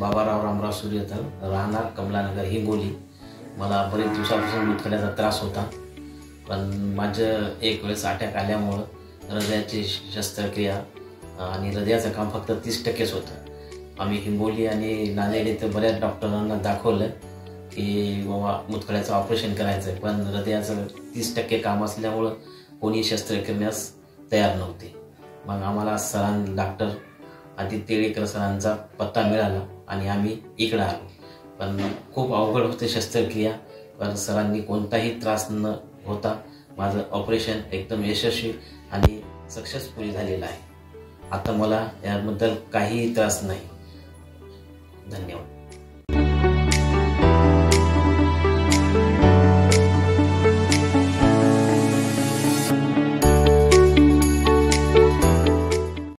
बाबाराव रामराव सूर्यधर, राहणार कमलानगर हिंगोली. मला बरेच दिवसापासून मुतखड्याचा त्रास होता, पण माझं एक वेळेस अटॅक आल्यामुळं हृदयाची शस्त्रक्रिया आणि हृदयाचं काम फक्त 30%च होतं. आम्ही हिंगोली आणि नांदेड इथे बऱ्याच डॉक्टरांना दाखवलं की बाबा मुतखड्याचं ऑपरेशन करायचं आहे, पण हृदयाचं 30% काम असल्यामुळं कोणी शस्त्रक्रियास तयार नव्हते. मग आम्हाला डॉक्टर आदित्य येळेकर सरांचा पत्ता मिळाला आणि आम्ही इकडं आलो. पण खूप अवघड होते शस्त्रक्रिया, पण सरांनी कोणताही त्रास न होता माझं ऑपरेशन एकदम यशस्वी आणि सक्सेसफुली झालेलं आहे. आता मला याबद्दल काहीही त्रास नाही. धन्यवाद.